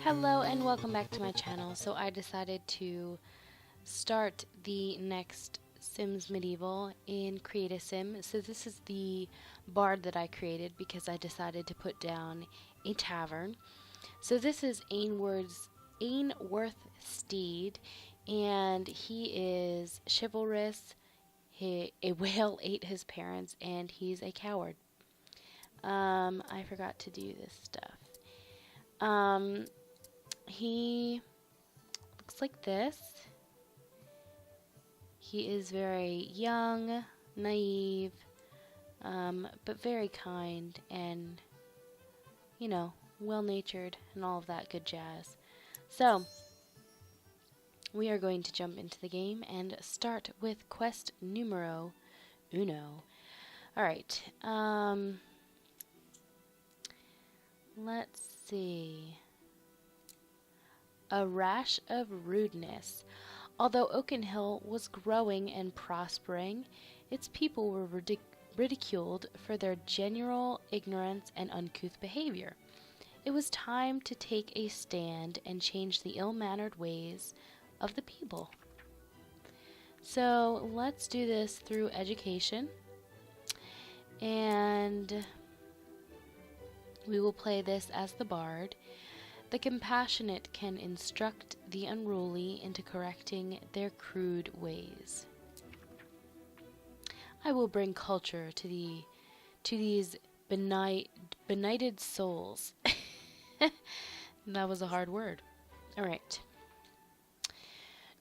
Hello and welcome back to my channel. So I decided to start the next Sims Medieval in Create a Sim. So this is the bard that I created because I decided to put down a tavern. So this is Ainsworth Steed, and he is chivalrous. A whale ate his parents, and he's a coward. I forgot to do this stuff. He looks like this. He is very young, naive, but very kind and, you know, well-natured and all of that good jazz. So, we are going to jump into the game and start with quest numero uno. Alright, let's see. A Rash of Rudeness. Although Oakenhill was growing and prospering, its people were ridiculed for their general ignorance and uncouth behavior. It was time to take a stand and change the ill-mannered ways of the people. So let's do this through education, and we will play this as the bard. The compassionate can instruct the unruly into correcting their crude ways. I will bring culture to these benighted souls. That was a hard word. Alright.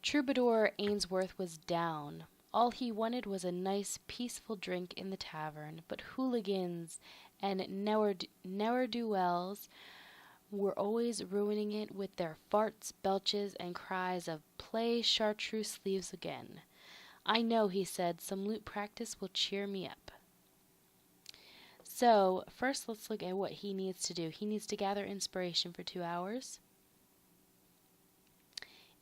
Troubadour Ainsworth was down. All he wanted was a nice, peaceful drink in the tavern, but hooligans and ne'er-do-wells were always ruining it with their farts, belches, and cries of "Play chartreuse sleeves again." "I know," he said, "some loot practice will cheer me up." So, first let's look at what he needs to do. He needs to gather inspiration for 2 hours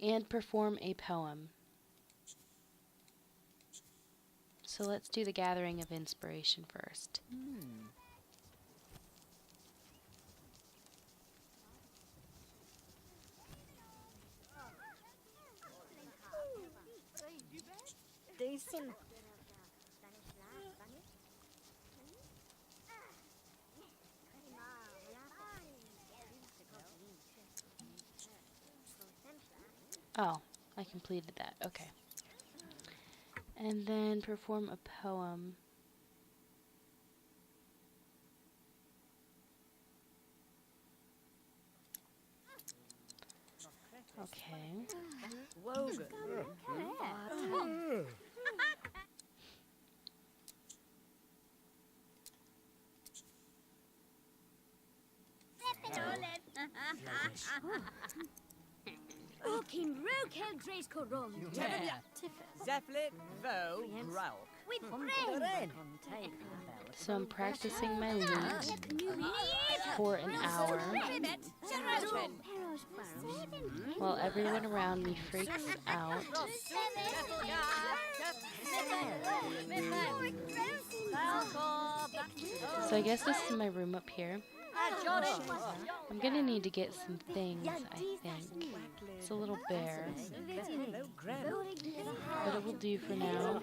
and perform a poem. So let's do the gathering of inspiration first. Oh, I completed that. Okay. And then perform a poem. Okay. So I'm practicing my lute for an hour while everyone around me freaks out. So I guess this is my room up here. I'm gonna need to get some things, I think. It's a little bare, but it will do for now.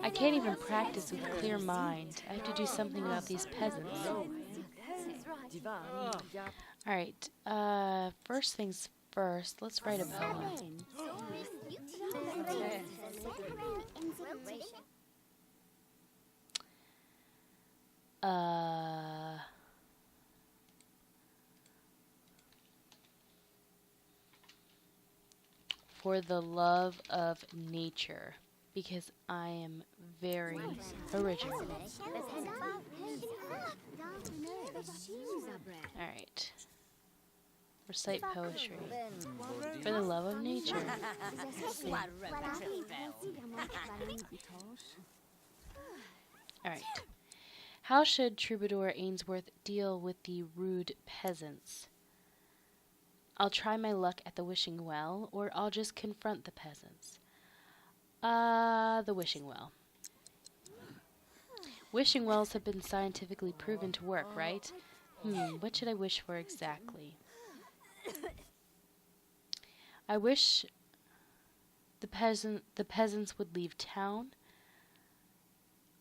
I can't even practice with a clear mind. I have to do something about these peasants. Alright, first things first, let's write a poem. For the love of nature, because I am very original. Alright. Recite poetry. For the love of nature. Alright. How should Troubadour Ainsworth deal with the rude peasants? I'll try my luck at the wishing well, or I'll just confront the peasants. The wishing well. Wishing wells have been scientifically proven to work, right? What should I wish for exactly? I wish the peasants would leave town.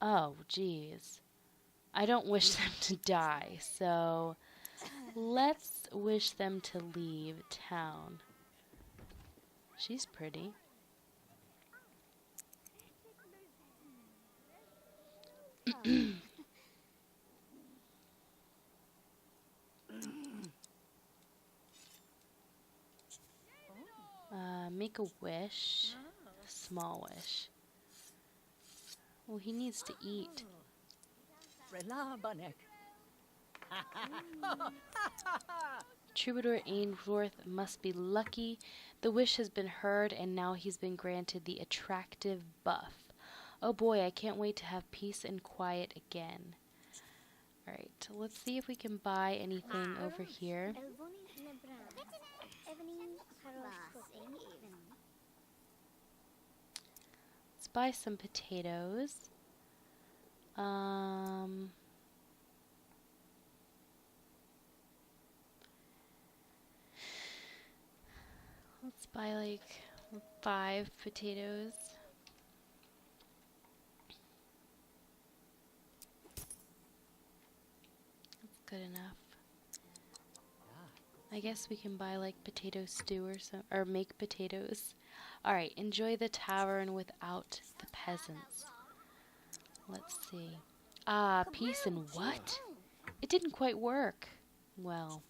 Oh, geez. I don't wish them to die, so let's wish them to leave town. She's pretty. Make a wish. Small wish. Well, he needs to eat. Troubadour Ainsworth must be lucky. The wish has been heard, and now he's been granted the attractive buff. Oh boy, I can't wait to have peace and quiet again. Alright, let's see if we can buy anything over here. Let's buy some potatoes. Let's buy like 5 potatoes. That's good enough. I guess we can buy like potato stew or some, or make potatoes. Alright, enjoy the tavern without the peasants. Let's see. Ah, peace and what? It didn't quite work. Well,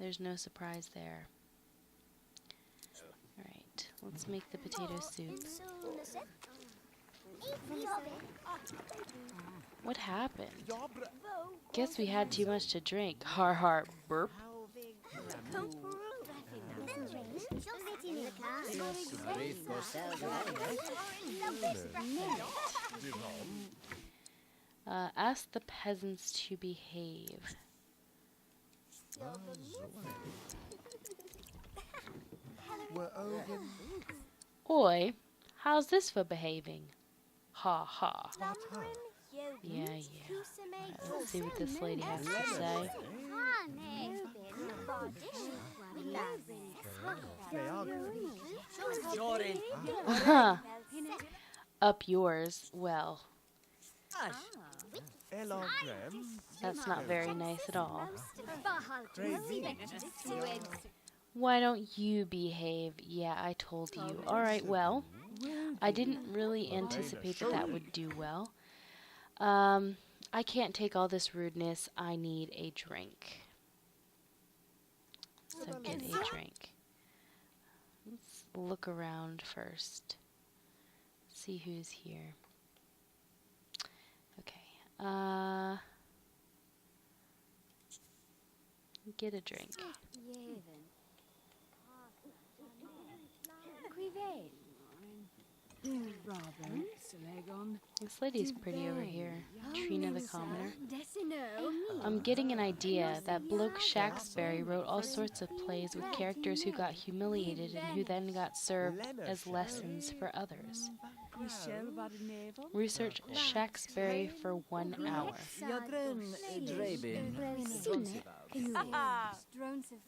there's no surprise there. Alright, let's make the potato soup. What happened? Guess we had too much to drink. Har har, burp. Ask the peasants to behave. Oi, how's this for behaving? Ha ha. Yeah. Right, let's see what this lady has to say. Up yours. Well, that's not very nice at all. Why don't you behave? Yeah, I told you. Alright, well, I didn't really anticipate that would do well. I can't take all this rudeness. I need a drink. So get a drink. Let's look around first. See who's here. Okay. Get a drink. This lady's pretty over here. Trina the commoner. I'm getting an idea. That bloke Shaxberry wrote all sorts of plays with characters who got humiliated and who then got served as lessons for others. Research Shaxberry for 1 hour.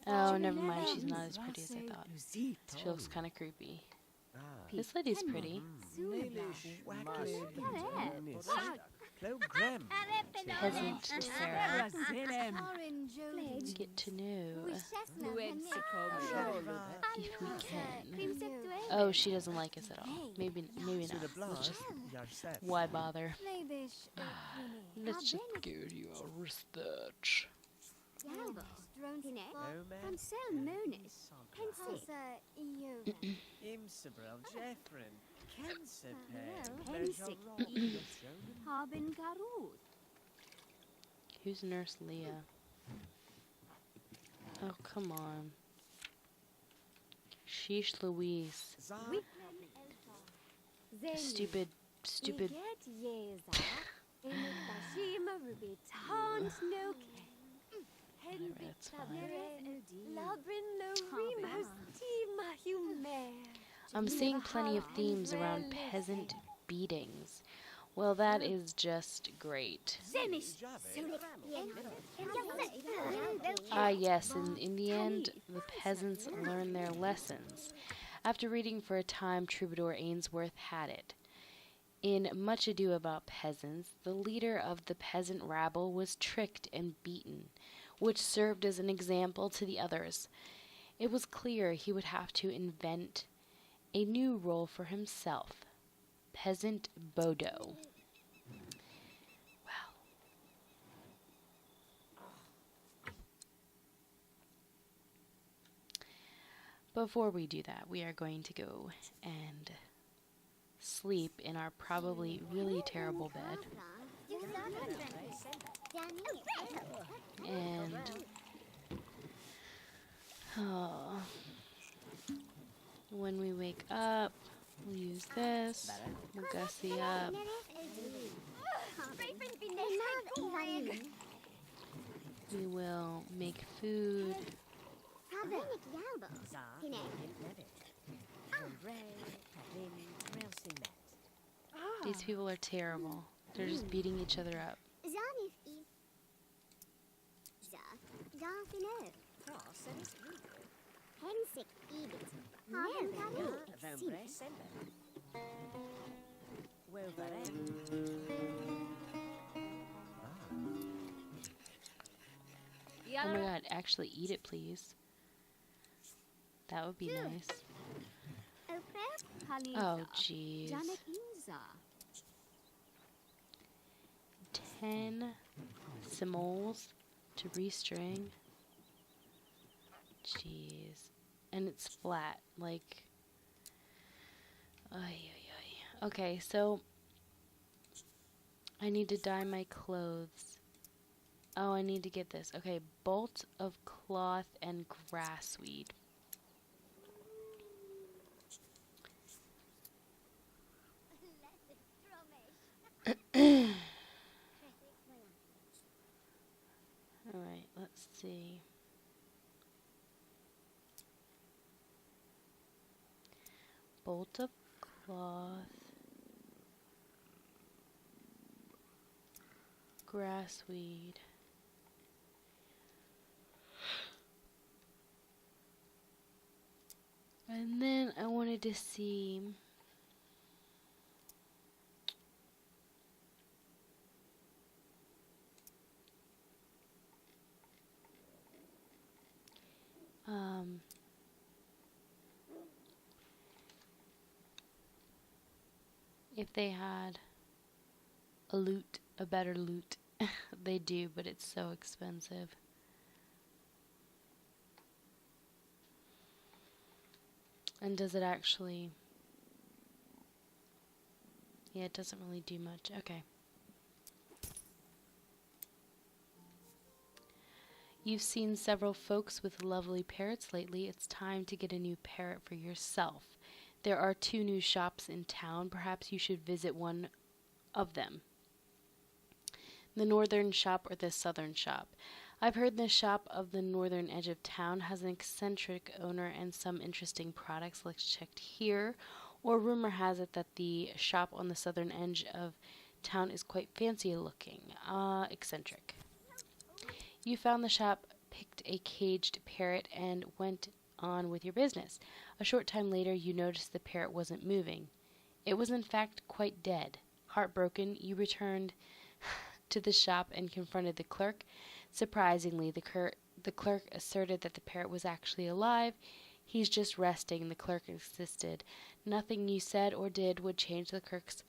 Oh, never mind. She's not as pretty as I thought. She looks kind of creepy. This lady's pretty. Peasant Terror. Get to know. If we can. Oh, she doesn't like us at all. Maybe not. Let's just... Why bother? Let's just go to our research. Who's Nurse Leah? Oh, come on. Sheesh Louise. Stupid. That's fine. I'm seeing plenty of themes around peasant beatings. Well, that is just great. Ah, yes, in the end, the peasants learned their lessons. After reading for a time, Troubadour Ainsworth had it. In Much Ado About Peasants, the leader of the peasant rabble was tricked and beaten, which served as an example to the others. It was clear he would have to invent a new role for himself, peasant Bodo. Well, before we do that, we are going to go and sleep in our probably really terrible bed. And when we wake up, we'll use this. We'll gussy up. We will make food. These people are terrible. They're just beating each other up. Oh my god, actually eat it, please. That would be nice. Oh, jeez. 10 simoles to restring. Jeez. And it's flat, like... Ay, ay, ay. Okay, so... I need to dye my clothes. Oh, I need to get this. Okay, bolt of cloth and grassweed. Alright, let's see. Bolt of cloth. Grassweed. And then I wanted to see if they had a better loot. They do, but it's so expensive. And does it actually... Yeah, it doesn't really do much. Okay. You've seen several folks with lovely parrots lately. It's time to get a new parrot for yourself. There are 2 new shops in town. Perhaps you should visit one of them. The northern shop or the southern shop. I've heard the shop of the northern edge of town has an eccentric owner and some interesting products. Let's check here. Or rumor has it that the shop on the southern edge of town is quite fancy looking. Eccentric. You found the shop, picked a caged parrot, and went on with your business. A short time later, you noticed the parrot wasn't moving. It was in fact quite dead. Heartbroken, you returned to the shop and confronted the clerk. Surprisingly, the clerk asserted that the parrot was actually alive. He's just resting, the clerk insisted. Nothing you said or did would change the clerk's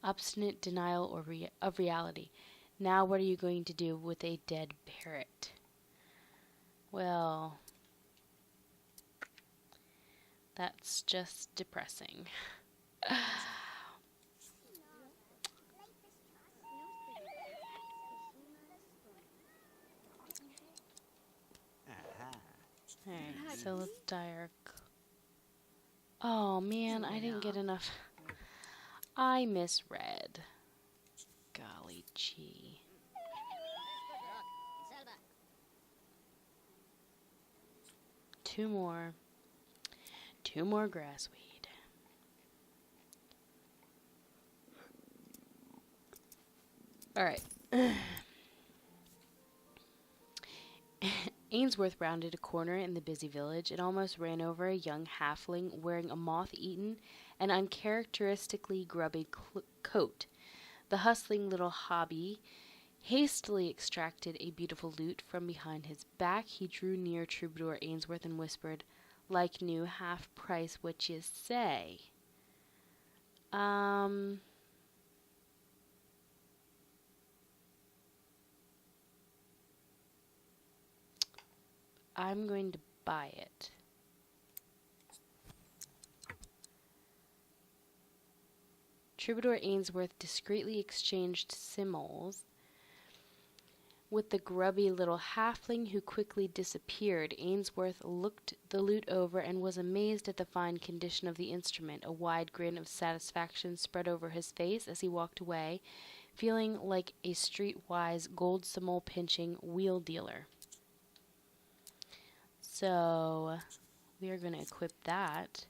obstinate denial of reality. Now what are you going to do with a dead parrot? Well, that's just depressing. Alright, so let's dye our... Oh man, I didn't get enough. I misread. Golly gee. Two more grassweed. Alright. Ainsworth rounded a corner in the busy village and almost ran over a young halfling wearing a moth-eaten and uncharacteristically grubby coat. The hustling little hobby hastily extracted a beautiful lute from behind his back. He drew near Troubadour Ainsworth and whispered, "Like new, half price, what you say?" I'm going to buy it. Troubadour Ainsworth discreetly exchanged simoles with the grubby little halfling, who quickly disappeared. Ainsworth looked the lute over and was amazed at the fine condition of the instrument. A wide grin of satisfaction spread over his face as he walked away, feeling like a streetwise gold simole pinching wheel dealer. So we are going to equip that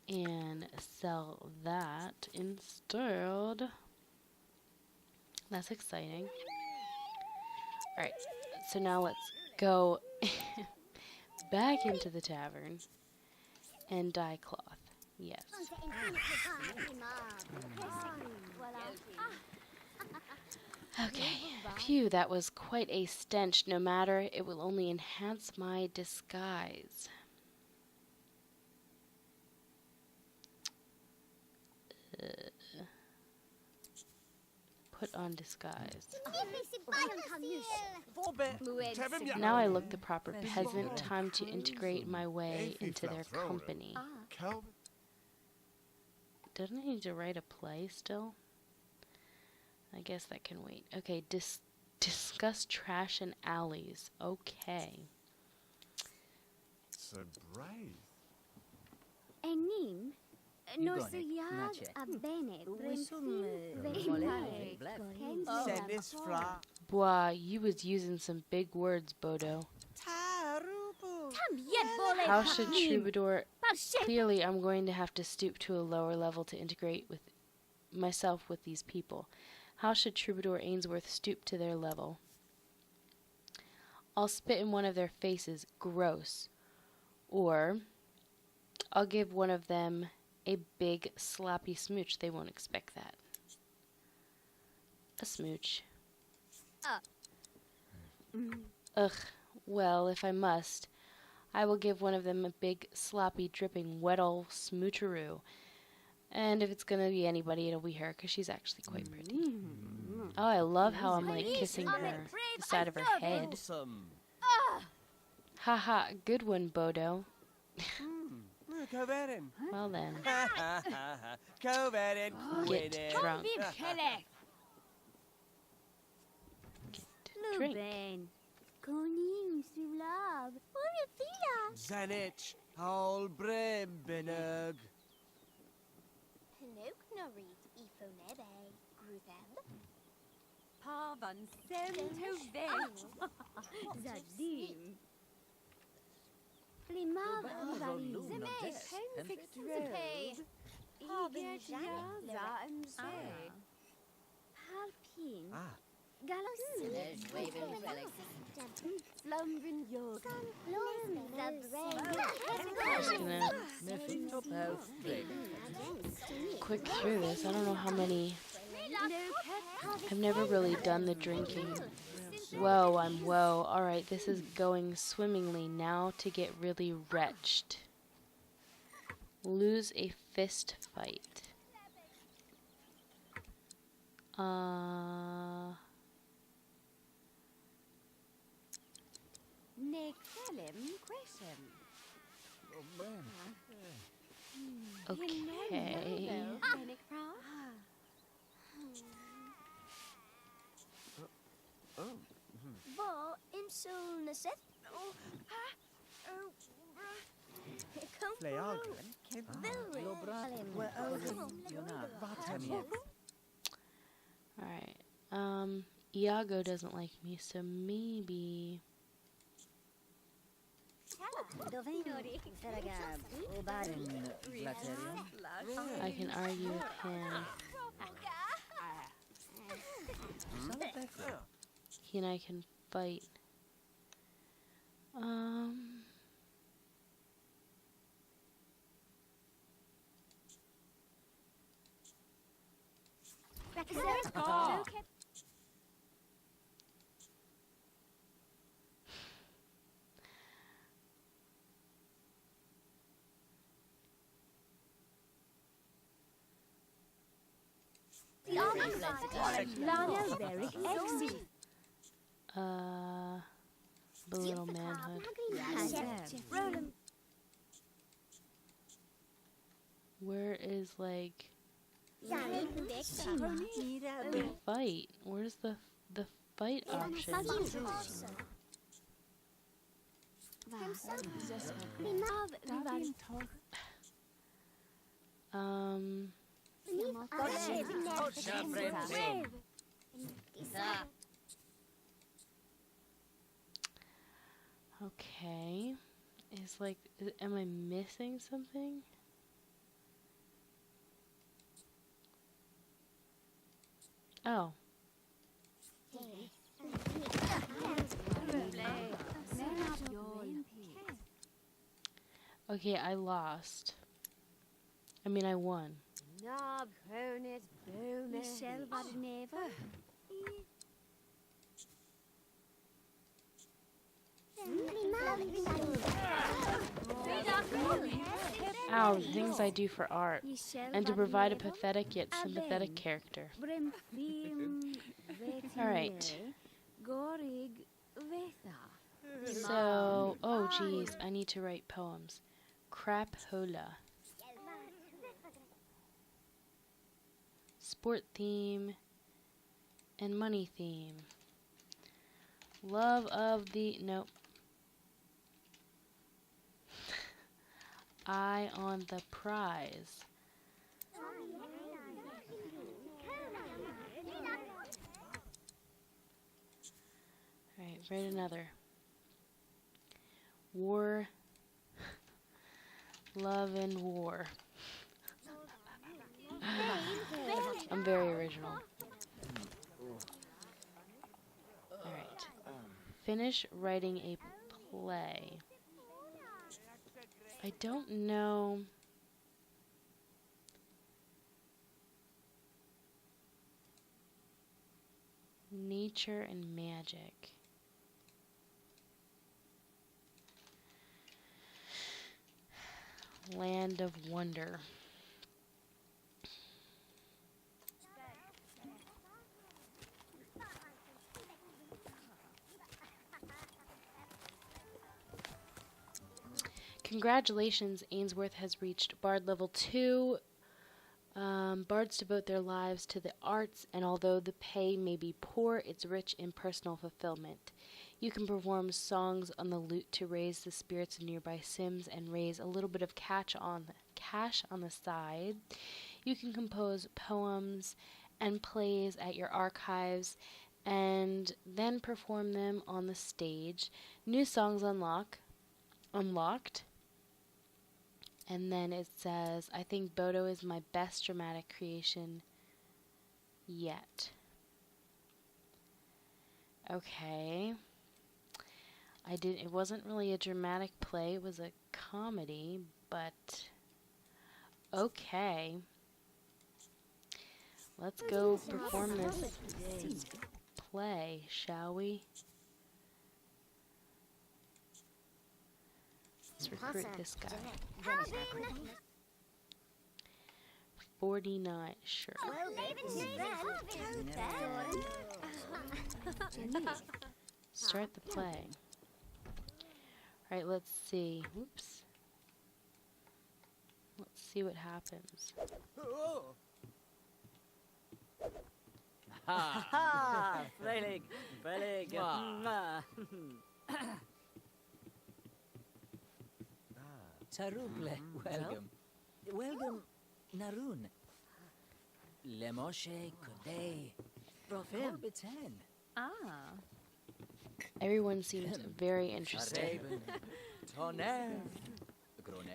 and sell that instead. That's exciting. Alright, so now let's go back into the tavern and dye cloth. Yes. Okay, phew, that was quite a stench. No matter, it will only enhance my disguise. Put on disguise. Now I look the proper peasant. Time to integrate my way into their company. Doesn't I need to write a play still? I guess that can wait. Okay, discuss trash and alleys. Okay. So brave. Enim, no so yard a bene, Boah, you was using some big words, Bodo. How should Troubadour... Clearly, I'm going to have to stoop to a lower level to integrate with myself with these people. How should Troubadour Ainsworth stoop to their level? I'll spit in one of their faces. Gross. Or I'll give one of them a big sloppy smooch. They won't expect that. A smooch. Ugh. Well, if I must, I will give one of them a big sloppy dripping wet ol' smoocheroo. And if it's gonna be anybody, it'll be her, because she's actually quite pretty. Oh, I love how I'm like kissing her, the side of her head. Haha, good one, Bodo. Well then. Get drunk. Get drink. Zanich, all brembenug. Norit ifonebe, Gruthem. Pavan Semtove. Zadim. Limav Valim. Pensix Yaza and say. Palpin. Galos. Slumbrin Yoga. Quick through this. I don't know how many. I've never really done the drinking. Whoa, I'm whoa. Alright, this is going swimmingly. Now to get really wretched. Lose a fist fight. Okay. Bo imsul naseth. Alright. Iago doesn't like me, so maybe... I can argue with him. He and I can fight. Belittle manhood. Where is like fight? Where's the fight option? Okay. Is like, am I missing something? Oh. Okay, I lost. I mean, I won. Ow, things I do for art. And to provide a pathetic yet sympathetic character. Alright. So, oh geez, I need to write poems. Crapola. Sport theme and money theme. Love of the, nope. Eye on the prize. Alright, write another. War. Love and war. I'm very original. Alright. Finish writing a play. I don't know. Nature and magic. Land of wonder. Congratulations, Ainsworth has reached Bard level 2. Bards devote their lives to the arts, and although the pay may be poor, it's rich in personal fulfillment. You can perform songs on the lute to raise the spirits of nearby Sims and raise a little bit of cash on the side. You can compose poems and plays at your archives and then perform them on the stage. New songs unlocked. And then it says, I think Bodo is my best dramatic creation yet. Okay. It wasn't really a dramatic play, it was a comedy, but okay. Let's go perform this play, shall we? Let's recruit this guy. 49, sure. Start the play. Alright, let's see. Whoops. Let's see what happens. Ha! Velig! Taruble, welcome, Narun. Lemoshe Kodei. Profil. Everyone seems very interested. Tonner. Grone.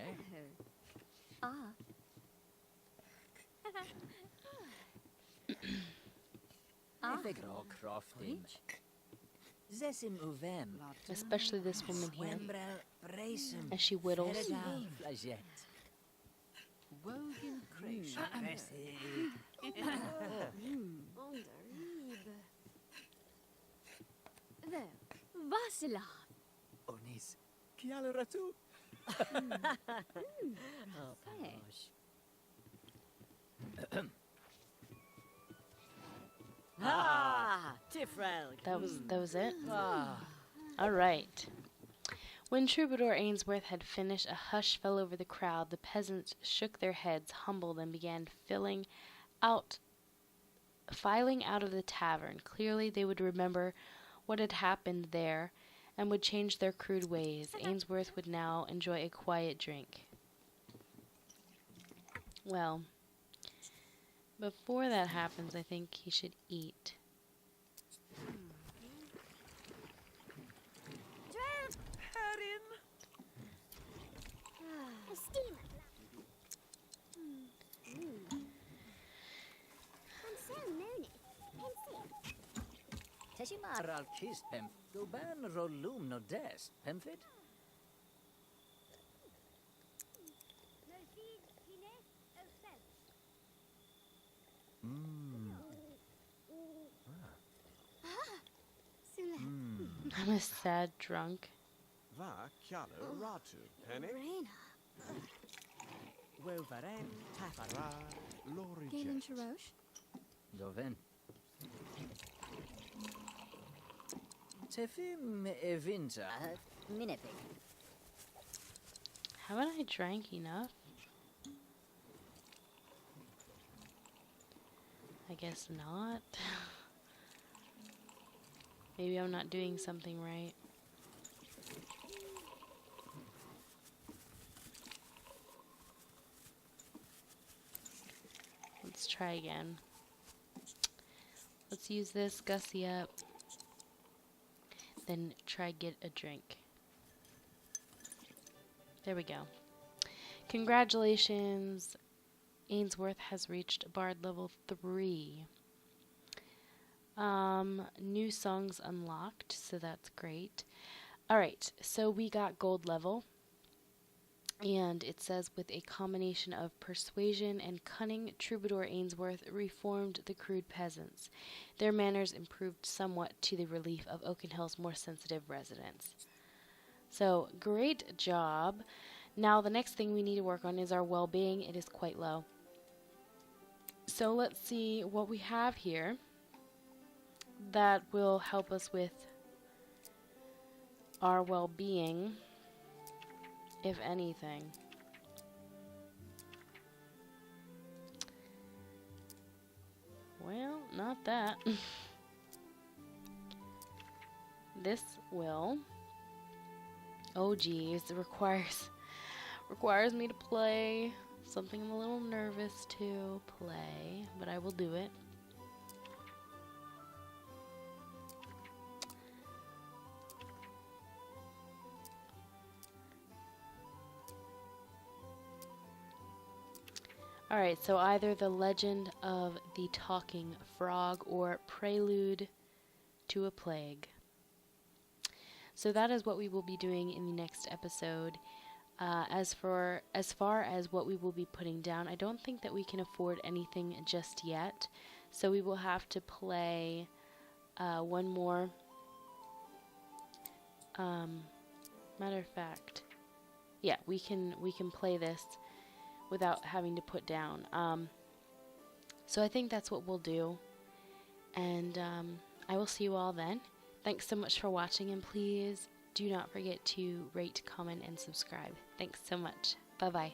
Efegro croftim. Zesim uvem. Especially this woman here, Wembrel bracem. as she whittles. Heredal flaget. Wogan creation. Onderliebe. There. Vasila. Onis. Kialeratu. Say. Ah, Tifrel. That was it? Ah. Alright. When Troubadour Ainsworth had finished, a hush fell over the crowd. The peasants shook their heads, humbled, and began filing out of the tavern. Clearly they would remember what had happened there, and would change their crude ways. Ainsworth would now enjoy a quiet drink. Well, before that happens, I think he should eat. A steamer. And so moony. Pensive. Teshimar al kispem. Goban rolum no des. Pemfit? I'm a sad drunk. Va Kialo Ratu. Penny. Wovaren Tafara Lori Galen Jet. Charoche. Doven. Tefim evinta. Minipig. Haven't I drank enough? I guess not. Maybe I'm not doing something right. Let's try again. Let's use this, gussy up. Then try get a drink. There we go. Congratulations. Ainsworth has reached Bard level 3. New songs unlocked, so that's great. Alright, so we got gold level. And it says, with a combination of persuasion and cunning, Troubadour Ainsworth reformed the crude peasants. Their manners improved somewhat to the relief of Oakenhill's more sensitive residents. So, great job. Now, the next thing we need to work on is our well-being. It is quite low. So, let's see what we have here that will help us with our well-being, if anything. Well, not that. This will. Oh geez, it requires me to play something I'm a little nervous to play, but I will do it. Alright, so either The Legend of the Talking Frog or Prelude to a Plague. So that is what we will be doing in the next episode. As far as what we will be putting down, I don't think that we can afford anything just yet. So we will have to play one more. Matter of fact, yeah, we can play this without having to put down. So I think that's what we'll do. And I will see you all then. Thanks so much for watching, and please do not forget to rate, comment, and subscribe. Thanks so much. Bye-bye.